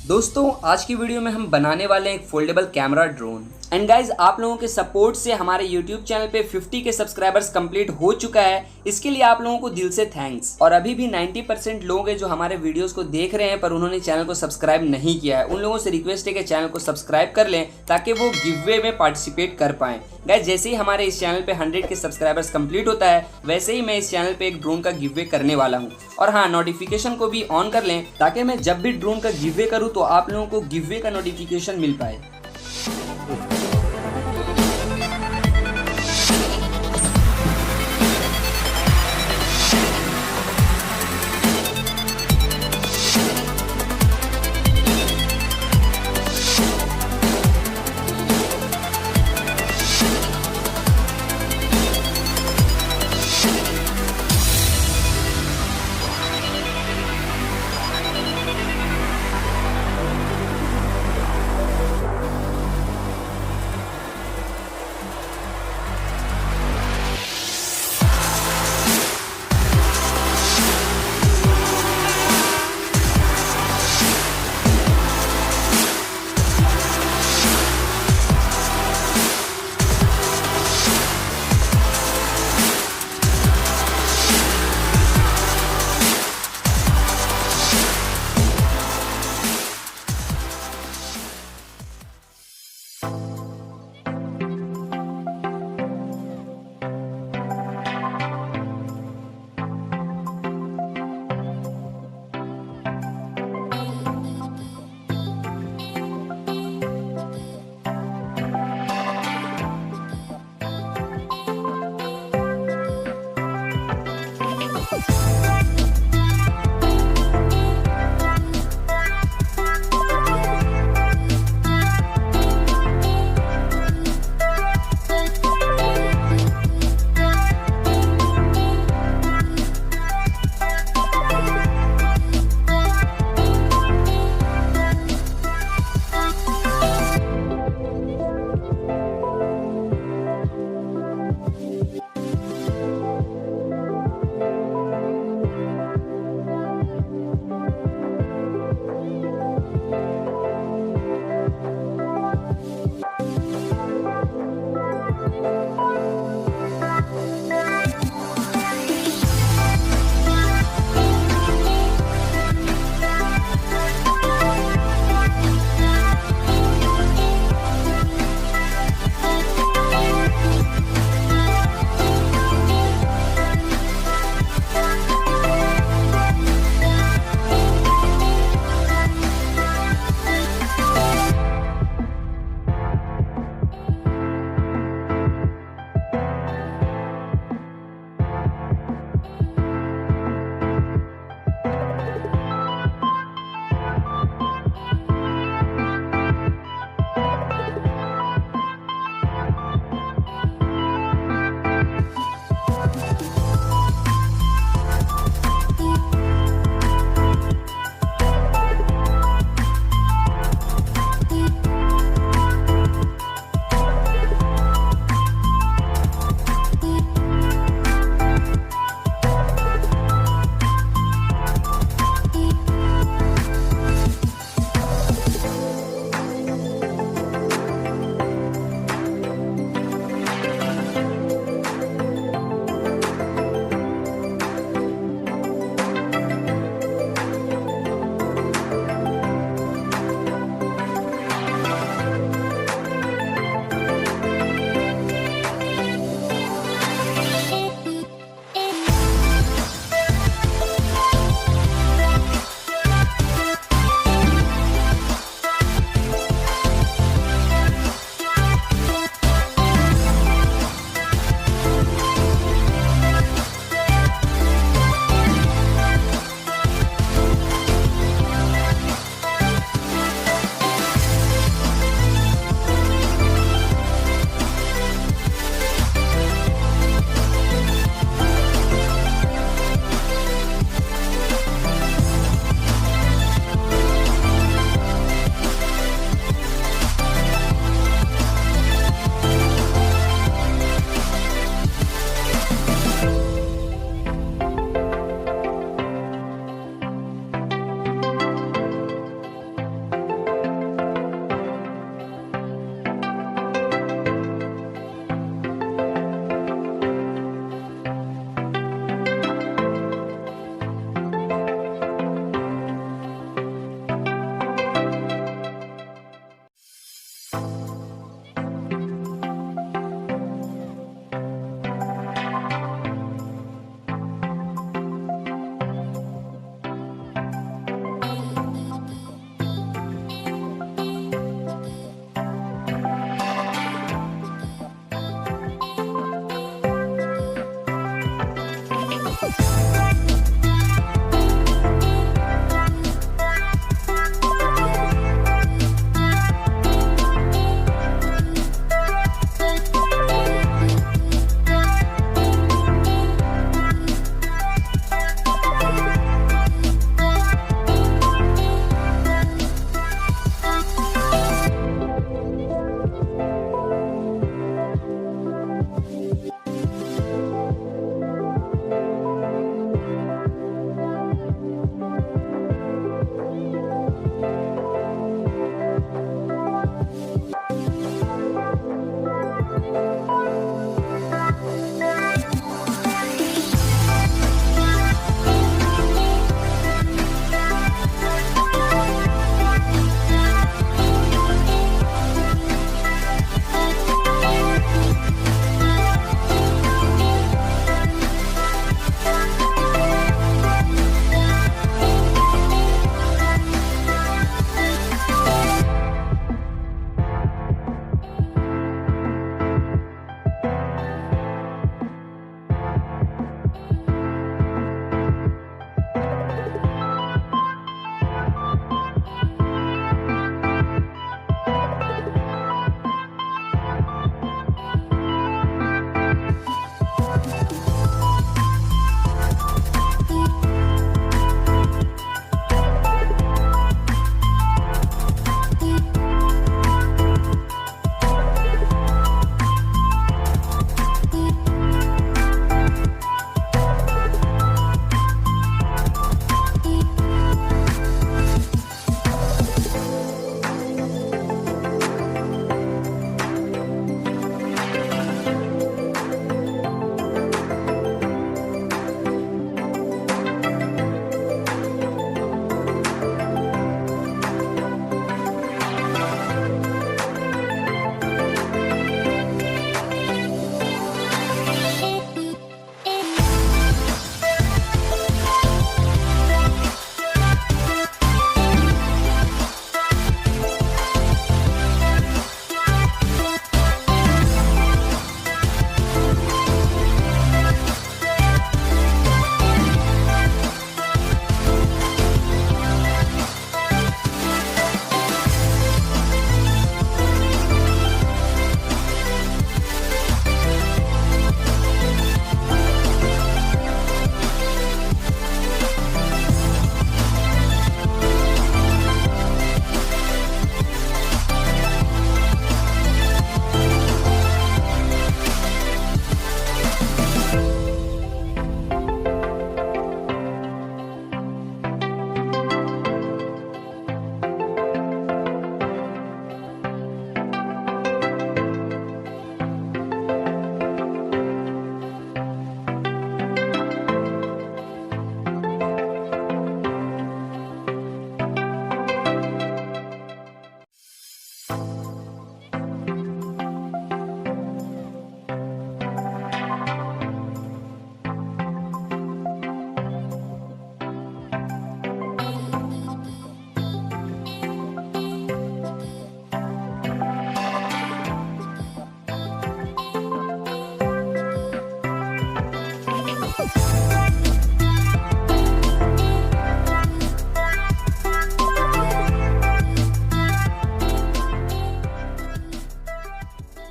दोस्तों आज की वीडियो में हम बनाने वाले हैं एक foldable camera drone. And guys आप लोगों के सपोर्ट से हमारे YouTube चैनल पे 50 के सब्सक्राइबर्स कंप्लीट हो चुका है। इसके लिए आप लोगों को दिल से थैंक्स। और अभी भी 90% लोग हैं जो हमारे वीडियोस को देख रहे हैं पर उन्होंने चैनल को सब्सक्राइब नहीं किया है। उन लोगों से रिक्वेस्ट है कि चैनल को सब्सक्राइब कर लें ताकि वो गिव वे में पार्टिसिपेट कर पाएं। गाइज जैसे ही हमारे इस चैनल पे 100 के सब्सक्राइबर्स कंप्लीट होता है वैसे ही मैं इस चैनल पे एक ड्रोन का गिव वे करने वाला हूँ। और हाँ, नोटिफिकेशन को भी ऑन कर लें ताकि मैं जब भी ड्रोन का गिव वे करूँ तो आप लोगों को गिव वे का नोटिफिकेशन मिल पाए।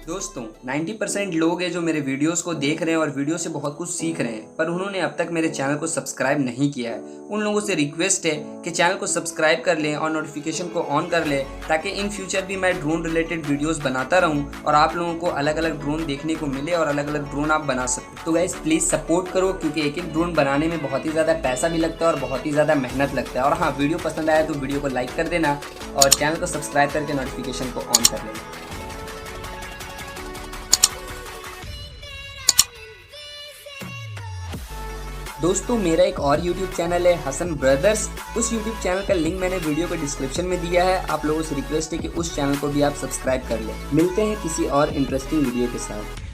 दोस्तों 90% लोग हैं जो मेरे वीडियोस को देख रहे हैं और वीडियो से बहुत कुछ सीख रहे हैं, पर उन्होंने अब तक मेरे चैनल को सब्सक्राइब नहीं किया है। उन लोगों से रिक्वेस्ट है कि चैनल को सब्सक्राइब कर लें और नोटिफिकेशन को ऑन कर लें, ताकि इन फ्यूचर भी मैं ड्रोन रिलेटेड वीडियोस बनाता रहूं और आप लोगों को अलग अलग ड्रोन देखने को मिले और अलग अलग ड्रोन आप बना सकते। तो गाइस प्लीज़ सपोर्ट करो, क्योंकि एक एक ड्रोन बनाने में बहुत ही ज़्यादा पैसा भी लगता है और बहुत ही ज़्यादा मेहनत लगता है। और हाँ, वीडियो पसंद आया तो वीडियो को लाइक कर देना और चैनल को सब्सक्राइब करके नोटिफिकेशन को ऑन कर लेना। दोस्तों मेरा एक और YouTube चैनल है हसन ब्रदर्स। उस YouTube चैनल का लिंक मैंने वीडियो के डिस्क्रिप्शन में दिया है। आप लोगों से रिक्वेस्ट है कि उस चैनल को भी आप सब्सक्राइब कर लें। मिलते हैं किसी और इंटरेस्टिंग वीडियो के साथ।